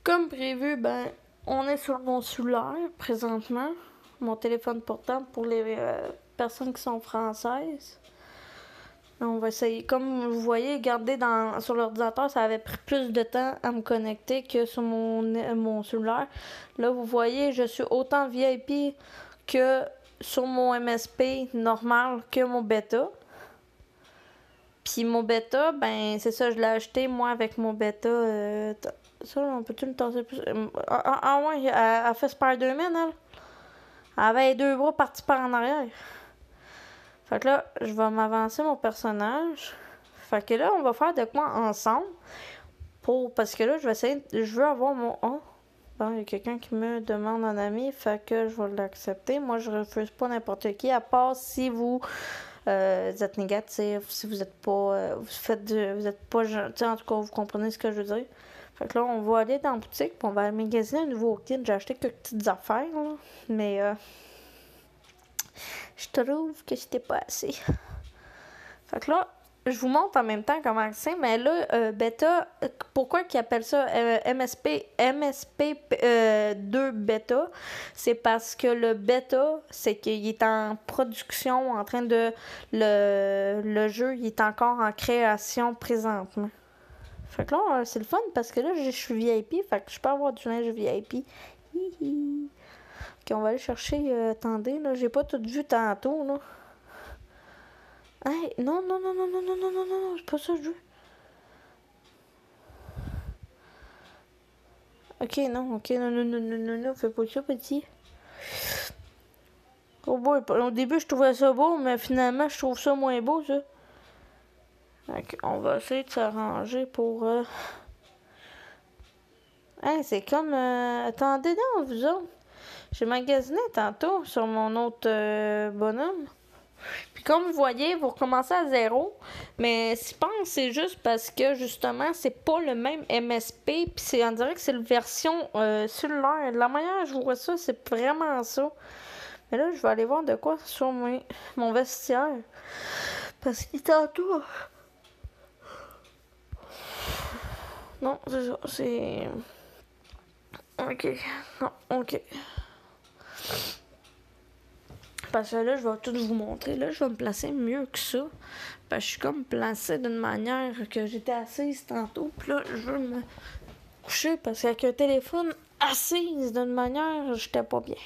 Comme prévu, ben, on est sur mon cellulaire présentement, mon téléphone portable pour les personnes qui sont françaises. On va essayer, comme vous voyez, garder sur l'ordinateur, ça avait pris plus de temps à me connecter que sur mon cellulaire. Là, vous voyez, je suis autant VIP que sur mon MSP normal que mon bêta. Puis mon bêta, ben, c'est ça, je l'ai acheté, moi, avec mon bêta. Ça, on peut-tu le tasser plus? Ouais, elle fait Spider-Man, elle. Elle avait les deux bras partis par en arrière. Fait que là, je vais m'avancer mon personnage. Fait que là, on va faire de quoi ensemble. Parce que là, je veux avoir mon A. Bon, il y a quelqu'un qui me demande un ami, fait que je vais l'accepter. Moi, je refuse pas n'importe qui, à part si vous êtes négatif, si vous êtes pas, vous êtes pas gentil, en tout cas, vous comprenez ce que je veux dire. Fait que là, on va aller dans la boutique, puis on va magasiner un nouveau kit. J'ai acheté quelques petites affaires, là, mais je trouve que c'était pas assez. Fait que là, je vous montre en même temps comment c'est, mais là, bêta, pourquoi qu'ils appellent ça MSP 2 bêta? C'est parce que le bêta, c'est qu'il est en production, en train de... Le jeu, il est encore en création présentement. Fait que là, c'est le fun parce que là, je suis VIP, fait que je peux avoir du linge VIP. Hihi. Ok, on va aller chercher... attendez, là, j'ai pas tout vu tantôt, là. Hey, non, non, non, non, non, non, non, non, non, non, c'est pas ça que je veux. Ok, non, non, non, non, non, non, non, fais pas ça, petit. Oh boy, au début, je trouvais ça beau, mais finalement, je trouve ça moins beau, ça. Ok, on va essayer de s'arranger pour... Hey, c'est comme... Attendez, non, vous autres. J'ai magasiné tantôt sur mon autre bonhomme. Puis comme vous voyez, vous recommencez à zéro. Mais je pense que c'est juste parce que justement, c'est pas le même MSP. Puis on dirait que c'est la version cellulaire. De la manière que je vois ça, c'est vraiment ça. Mais là, je vais aller voir de quoi sur mon vestiaire. Parce qu'il tantôt. Non, c'est ça. C'est. Ok. Non, ok. Parce que là, je vais tout vous montrer. Là, je vais me placer mieux que ça. Parce que je suis comme placée d'une manière que j'étais assise tantôt. Puis là, je veux me coucher parce qu'avec un téléphone assise d'une manière, j'étais pas bien.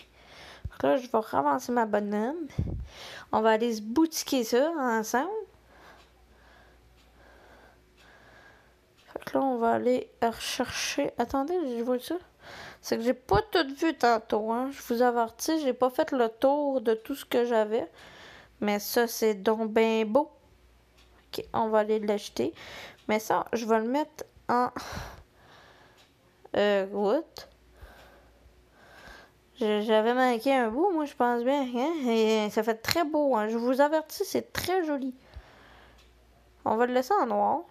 Donc là, je vais ravancer ma bonhomme. On va aller se boutiquer ça ensemble. Fait que là, on va aller rechercher... Attendez, je vois ça. C'est que j'ai pas tout vu tantôt, hein. Je vous avertis, j'ai pas fait le tour de tout ce que j'avais. Mais ça, c'est donc bien beau. Ok, on va aller l'acheter. Mais ça, je vais le mettre en route. J'avais manqué un bout, moi, je pense bien. Hein? Et ça fait très beau, hein. Je vous avertis, c'est très joli. On va le laisser en noir.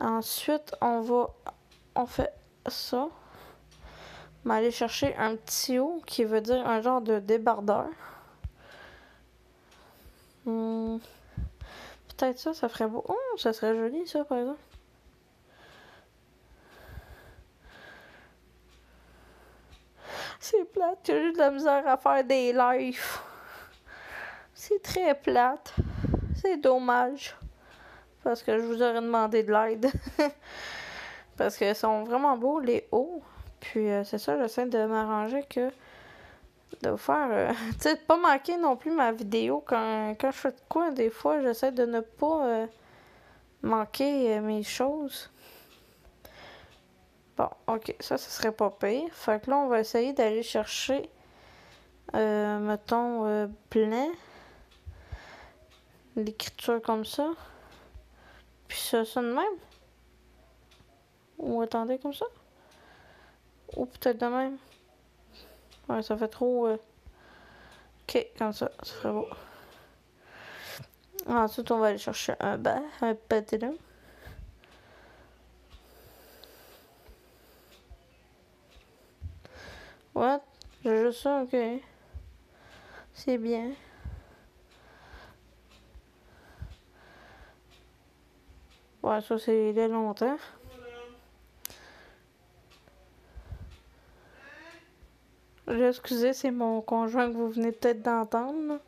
Ensuite, on fait ça. On va aller chercher un petit haut qui veut dire un genre de débardeur. Peut-être ça ferait beau. Oh, ça serait joli, ça, par exemple. C'est plate, j'ai eu de la misère à faire des lives. C'est très plate. C'est dommage. Parce que je vous aurais demandé de l'aide. Parce qu'ils sont vraiment beaux, les hauts. Puis c'est ça, j'essaie de m'arranger que de vous faire... tu sais, de pas manquer non plus ma vidéo. Quand je fais de quoi, des fois, j'essaie de ne pas manquer mes choses. Bon, ok, ça serait pas pire. Fait que là, on va essayer d'aller chercher, mettons, plein. L'écriture comme ça. Puis ça sonne même. Ou attendez, comme ça. Ou peut-être de même. Ouais, ça fait trop... Ok, comme ça ferait beau. Ensuite, on va aller chercher un bas, un pantalon. What? J'ai juste ça, ok. C'est bien. Ouais, ça, c'est il y a longtemps. Excusez, c'est mon conjoint que vous venez peut-être d'entendre. Là.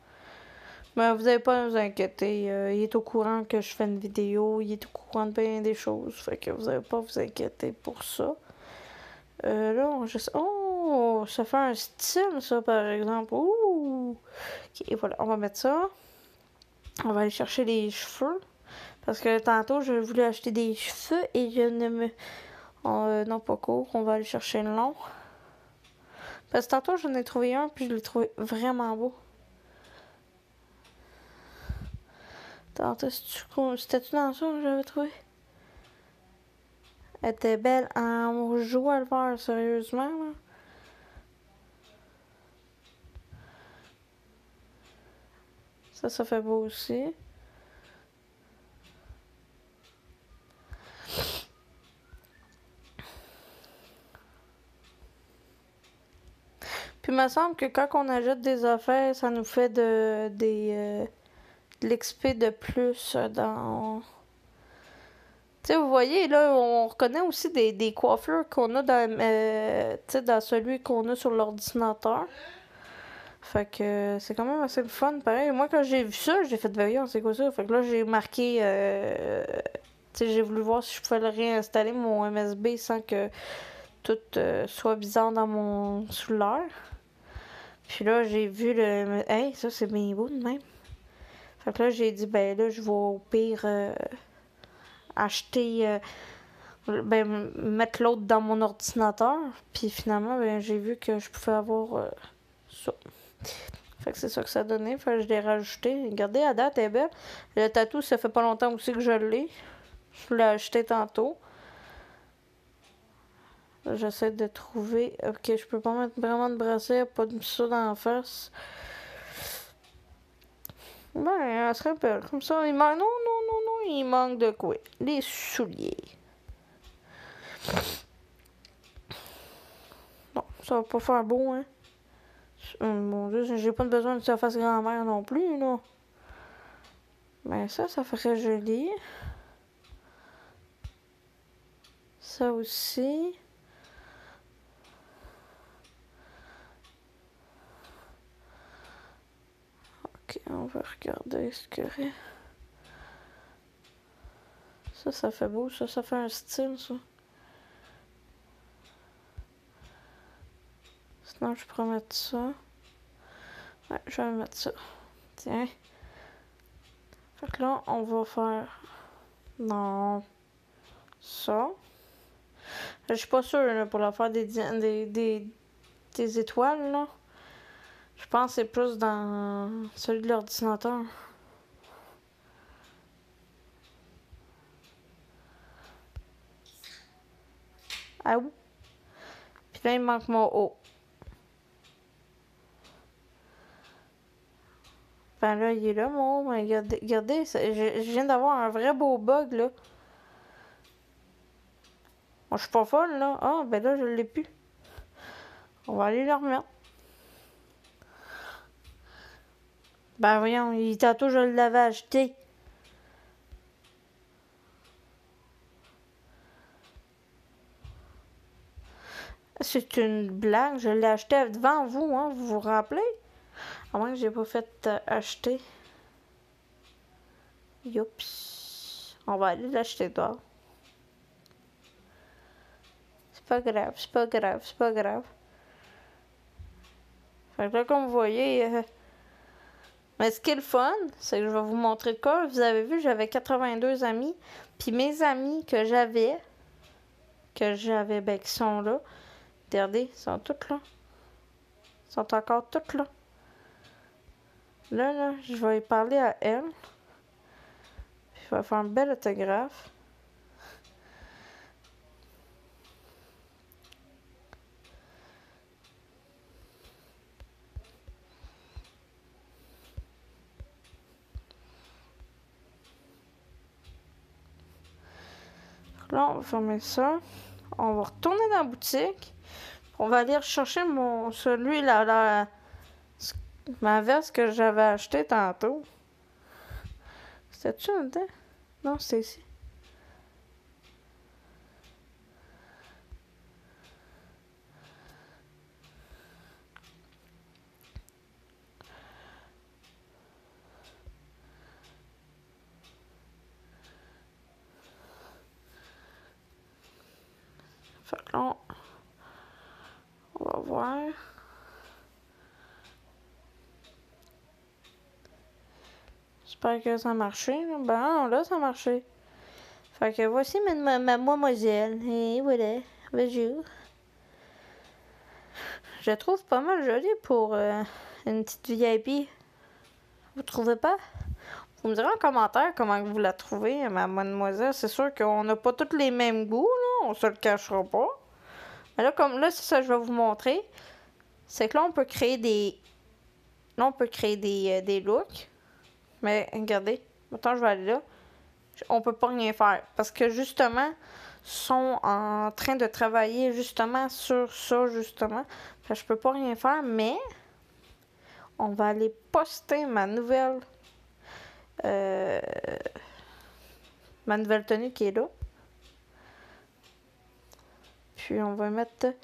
Mais vous n'avez pas à vous inquiéter. Il est au courant que je fais une vidéo. Il est au courant de bien des choses. Fait que vous n'avez pas à vous inquiéter pour ça. Là, oh, ça fait un style, ça, par exemple. Ouh! Ok, voilà, on va mettre ça. On va aller chercher les cheveux. Parce que tantôt, je voulais acheter des cheveux et je ne me... non, pas court. On va aller chercher le long. Parce que tantôt, j'en ai trouvé un, puis je l'ai trouvé vraiment beau. Tantôt, c'était-tu dans ça que j'avais trouvé? Elle était belle en joie le vert, sérieusement, là. Ça fait beau aussi. Puis il me semble que quand on ajoute des affaires, ça nous fait de l'XP de plus dans... Tu sais, vous voyez, là, on reconnaît aussi des coiffures qu'on a dans celui qu'on a sur l'ordinateur. Fait que c'est quand même assez le fun, pareil. Moi, quand j'ai vu ça, j'ai fait voyons, c'est quoi ça? Fait que là, j'ai marqué... tu sais, j'ai voulu voir si je pouvais le réinstaller, mon MSB, sans que tout soit bizarre dans mon cellulaire. Puis là, j'ai vu le... Hey, ça, c'est bien beau de même. Fait que là, j'ai dit, ben là, je vais au pire acheter... mettre l'autre dans mon ordinateur. Puis finalement, ben, j'ai vu que je pouvais avoir ça. Fait que c'est ça que ça donnait. Fait que je l'ai rajouté. Regardez, à date, elle est belle. Le tatou, ça fait pas longtemps aussi que je l'ai. Je l'ai acheté tantôt. J'essaie de trouver... Ok, je peux pas mettre vraiment de brassière, pas de ça dans la face. Ben, elle serait belle. Comme ça, il manque... Non, il manque de quoi? Les souliers. Non, ça va pas faire beau, hein. Mon Dieu, j'ai pas besoin que ça fasse grand-mère non plus, là. Mais ça ferait joli. Ça aussi. Ok, on va regarder ce qu'il y a. Ça fait beau, ça fait un style, ça. Sinon, je pourrais mettre ça. Ouais, je vais mettre ça. Tiens. Fait que là, on va faire... Non. Ça. Je suis pas sûre, là, pour la faire des étoiles, là. Je pense que c'est plus dans celui de l'ordinateur. Ah oui. Puis là, il manque mon haut. Ben là, il est là, mon haut. Mais regardez, je viens d'avoir un vrai beau bug, là. Moi, je suis pas folle, là. Ah, ben là, je l'ai plus. On va aller le remettre. Ben voyons, tantôt, je l'avais acheté. C'est une blague, je l'ai acheté devant vous, hein, vous vous rappelez? À moins que j'ai pas fait acheter. Youps. On va aller l'acheter dehors. C'est pas grave, c'est pas grave, c'est pas grave. Fait que là, comme vous voyez... Mais ce qui est le fun, c'est que je vais vous montrer de quoi. Vous avez vu, j'avais 82 amis. Puis mes amis que j'avais, ben, qui sont là. Regardez, ils sont toutes là. Ils sont encore toutes là. Là, je vais parler à elle. Puis je vais faire un bel autographe. Là, on va fermer ça. On va retourner dans la boutique. On va aller chercher celui-là, ma veste que j'avais acheté tantôt. C'était-tu un dedans? Non, c'était ici. Fait que là, on va voir. J'espère que ça a marché. Ben, là, ça a marché. Fait que voici ma mademoiselle. Et voilà. Bonjour. Je la trouve pas mal jolie pour une petite VIP. Vous trouvez pas? Vous me direz en commentaire comment vous la trouvez, ma mademoiselle. C'est sûr qu'on n'a pas tous les mêmes goûts, là. On se le cachera pas. Mais là, comme là, c'est ça que je vais vous montrer. C'est que là, on peut créer des... Là, on peut créer des looks. Mais regardez. Maintenant, je vais aller là. On peut pas rien faire. Parce que justement, sont en train de travailler justement sur ça, justement. Fait que je peux pas rien faire, mais on va aller poster ma nouvelle tenue qui est là. Puis on va mettre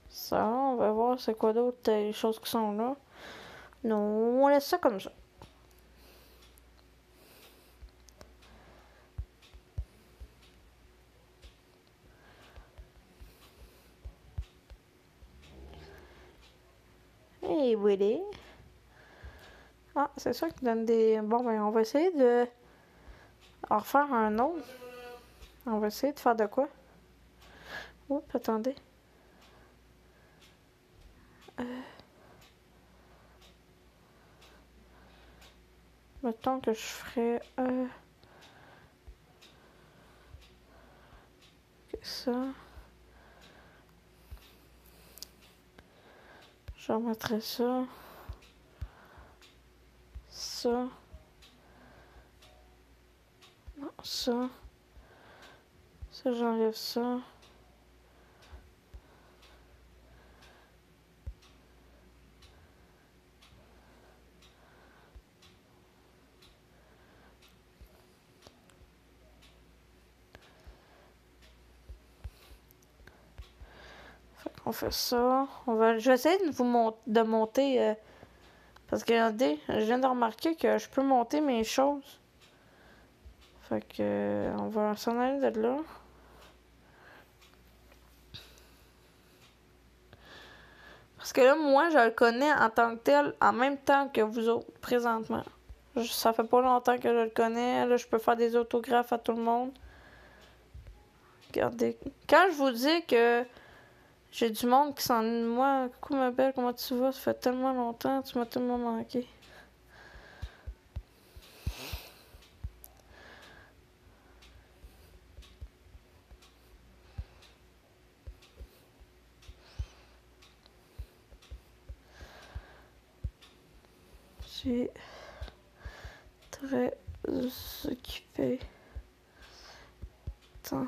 ça. On va voir c'est quoi d'autre les choses qui sont là. Non, on laisse ça comme ça. Et voilà. Ah, c'est ça qui donne des... Bon, ben, on va essayer de en refaire un autre. On va essayer de faire de quoi? Oups, attendez. Mettons que je ferais... ça. Je remettrai ça. Ça. Non, ça. Ça, j'enlève ça. Fait qu'on fait ça. Je vais essayer de de monter... parce que regardez, je viens de remarquer que je peux monter mes choses. Fait que on va s'en aller de là. Parce que là, moi, je le connais en tant que tel en même temps que vous autres, présentement. Ça fait pas longtemps que je le connais. Là, je peux faire des autographes à tout le monde. Regardez. Quand je vous dis que j'ai du monde qui s'en... Moi, coucou ma belle, comment tu vas? Ça fait tellement longtemps, tu m'as tellement manqué. Je suis très occupée. Attends.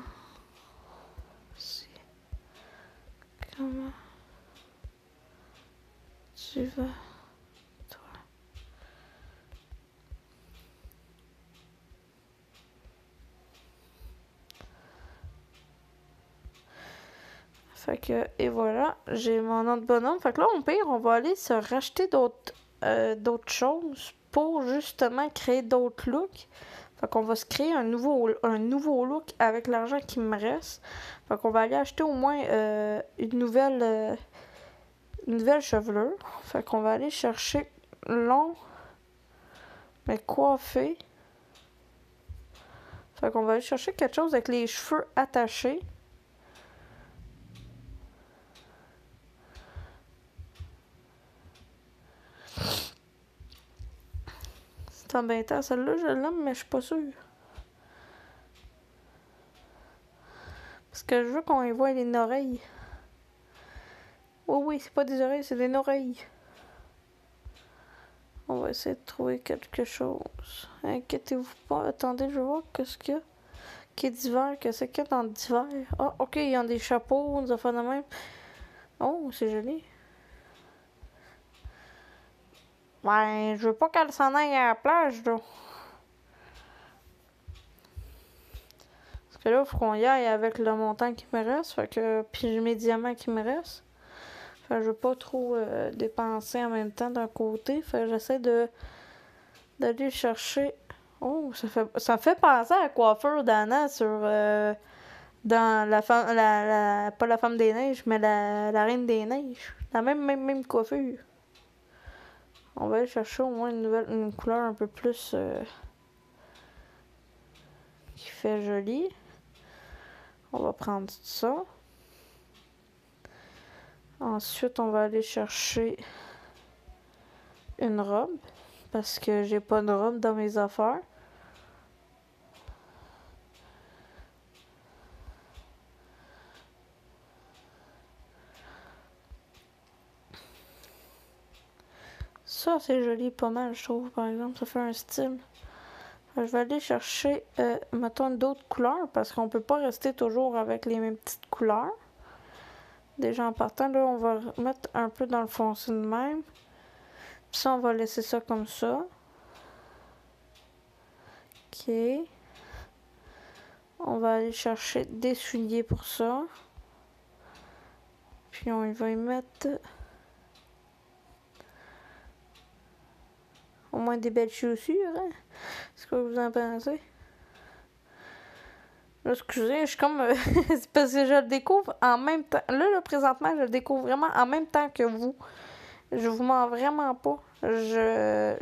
Comment tu vas, toi? Fait que, et voilà, j'ai mon nom de bonhomme. Fait que là, au pire, on va aller se racheter d'autres choses pour justement créer d'autres looks. Fait qu'on va se créer un nouveau look avec l'argent qui me reste. Fait qu'on va aller acheter au moins une nouvelle chevelure. Fait qu'on va aller chercher long, mais coiffé. Fait qu'on va aller chercher quelque chose avec les cheveux attachés. C'est embêtant. Celle-là, je l'aime, mais je suis pas sûre. Parce que je veux qu'on y voit les oreilles. Oui, c'est pas des oreilles, c'est des oreilles. On va essayer de trouver quelque chose. Inquiétez-vous pas. Attendez, je vais voir qu'est-ce qu'il y a. Qui est d'hiver, qu'est-ce qu'il y a dans d'hiver. Ah, ok, il y a des chapeaux, des affaires de même. Oh, c'est joli. Ben, je veux pas qu'elle s'en aille à la plage, là. Parce que là, il faut qu'on y aille avec le montant qui me reste. Fait que, puis mes diamants qui me restent. Fait que je veux pas trop dépenser en même temps d'un côté. Fait que j'essaie d'aller chercher. Oh, ça me fait penser à la coiffure d'Anna sur dans la femme pas la femme des neiges, mais la reine des neiges. La même coiffure. On va aller chercher au moins une couleur un peu plus qui fait joli. On va prendre ça. Ensuite, on va aller chercher une robe parce que j'ai pas de robe dans mes affaires. Ça, c'est joli, pas mal, je trouve, par exemple. Ça fait un style. Je vais aller chercher, mettons, d'autres couleurs parce qu'on peut pas rester toujours avec les mêmes petites couleurs. Déjà, en partant, là, on va mettre un peu dans le foncé de même. Puis ça, on va laisser ça comme ça. OK. On va aller chercher des souliers pour ça. Puis on va y mettre au moins des belles chaussures, hein? C'est quoi vous en pensez? Là, excusez, je suis comme... c'est parce que je le découvre en même temps. Là, présentement, je le découvre vraiment en même temps que vous. Je vous mens vraiment pas. Je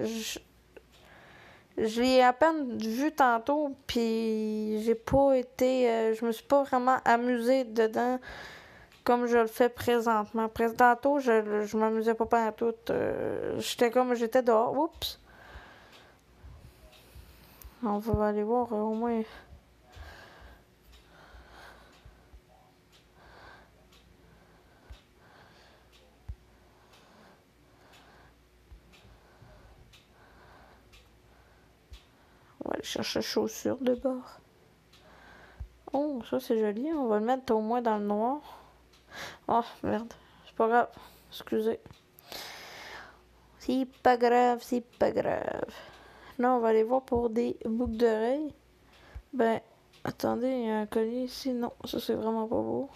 l'ai à peine vu tantôt, puis j'ai pas été... je me suis pas vraiment amusée dedans comme je le fais présentement. Tantôt, je m'amusais pas partout. J'étais dehors. Oups! On va aller voir au moins... On va aller chercher chaussures de bord. Oh, ça c'est joli. On va le mettre au moins dans le noir. Oh, merde. C'est pas grave. Excusez. C'est pas grave, c'est pas grave. Là, on va aller voir pour des boucles d'oreilles. Ben, attendez, il y a un collier ici. Non, ça c'est vraiment pas beau.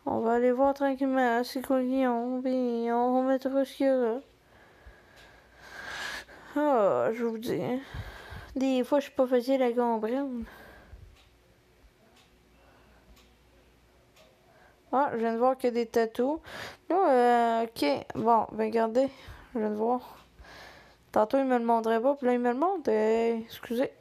On va aller voir tranquillement ces colliers. Puis on remettra ce qu'il y a là. Ah, je vous dis. Hein. Des fois, je suis pas facile à comprendre. Ah, je viens de voir qu'il y a des tatous. Là, ok. Bon, ben regardez. Je viens de voir. Tantôt, il me le montrait pas, puis là, il me le montre. Excusez.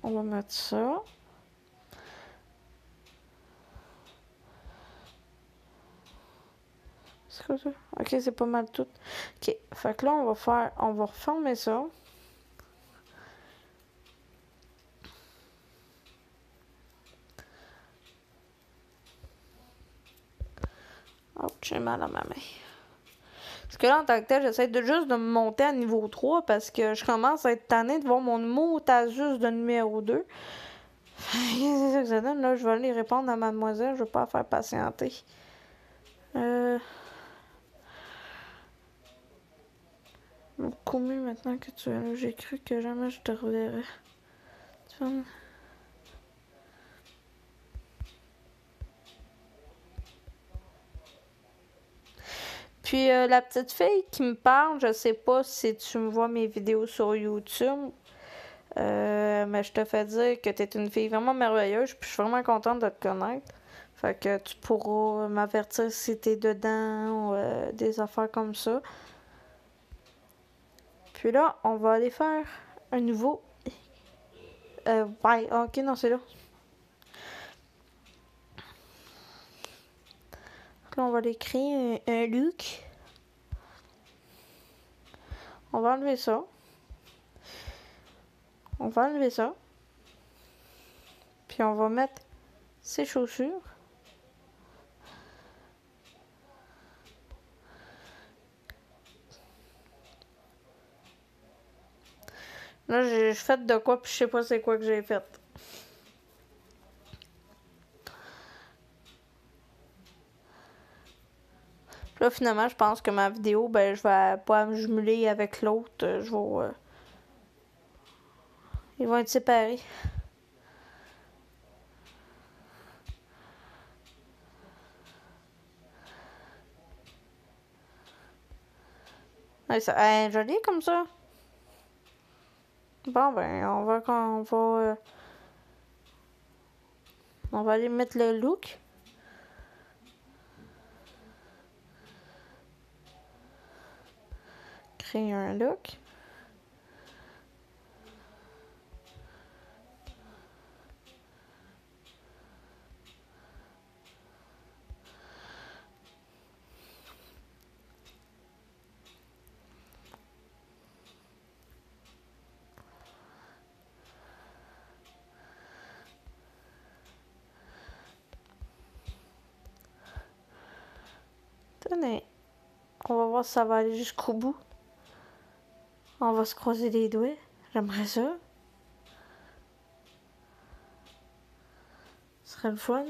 On va mettre ça. C'est quoi ça? Ok, c'est pas mal tout. Ok, fait que là, on va reformer ça. Oh, j'ai mal à ma main. Parce que là, en tant que tel, j'essaie juste de me monter à niveau 3 parce que je commence à être tannée de voir mon mot juste de numéro 2. C'est ça que ça donne. Là, je vais aller répondre à mademoiselle. Je veux pas la faire patienter. Beaucoup mieux maintenant que tu es là. J'ai cru que jamais je te reverrais. Tu vois? Puis la petite fille qui me parle, je sais pas si tu me vois mes vidéos sur YouTube, mais je te fais dire que t'es une fille vraiment merveilleuse, puis je suis vraiment contente de te connaître. Fait que tu pourras m'avertir si t'es dedans ou des affaires comme ça. Puis là, on va aller faire un nouveau... ouais, ok, non, c'est là. Là, on va aller créer un look. On va enlever ça. On va enlever ça. Puis on va mettre ses chaussures. Là, j'ai fait de quoi, puis je sais pas c'est quoi que j'ai fait. Là, finalement, je pense que ma vidéo, ben, je vais pas me jumeler avec l'autre. Je vais... ils vont être séparés. Ouais, ça est joli comme ça. Bon, ben, on va aller mettre le look. Créer un look. Tenez, on va voir si ça va aller jusqu'au bout. On va se croiser les doigts. J'aimerais ça. Ce serait le fun.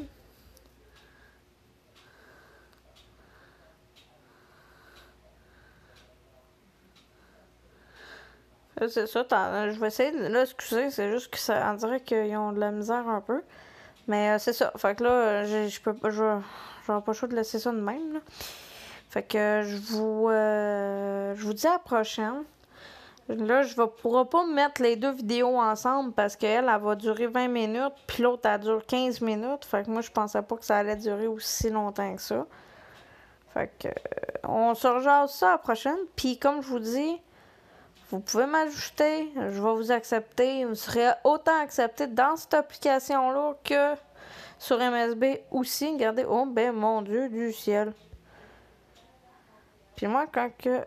C'est ça, je vais essayer. Là, excusez, c'est juste que ça, on dirait qu'ils ont de la misère un peu. Mais c'est ça. Fait que là, je peux pas. J'aurais pas le choix de laisser ça de même. Là. Fait que je vous dis à la prochaine. Là, je ne pourrai pas mettre les deux vidéos ensemble parce qu'elle, elle va durer 20 minutes, puis l'autre, elle dure 15 minutes. Fait que moi, je pensais pas que ça allait durer aussi longtemps que ça. Fait que on se rejase ça à la prochaine. Puis comme je vous dis, vous pouvez m'ajouter, je vais vous accepter. Vous serez autant accepté dans cette application-là que sur MSB aussi. Regardez, oh ben mon Dieu du ciel. Puis moi, quand que...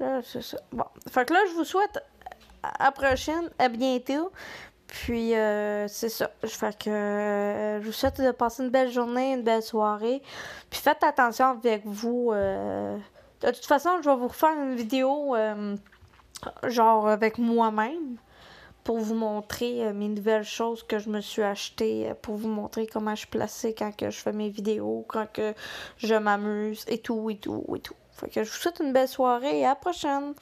Là, c'est ça. Bon, fait que là, je vous souhaite à la prochaine, à bientôt. Puis, c'est ça. Fait que je vous souhaite de passer une belle journée, une belle soirée. Puis, faites attention avec vous. De toute façon, je vais vous refaire une vidéo, genre avec moi-même, pour vous montrer mes nouvelles choses que je me suis achetées, pour vous montrer comment je suis placée quand que je fais mes vidéos, quand que je m'amuse, et tout, et tout, et tout. Fait que je vous souhaite une belle soirée et à la prochaine!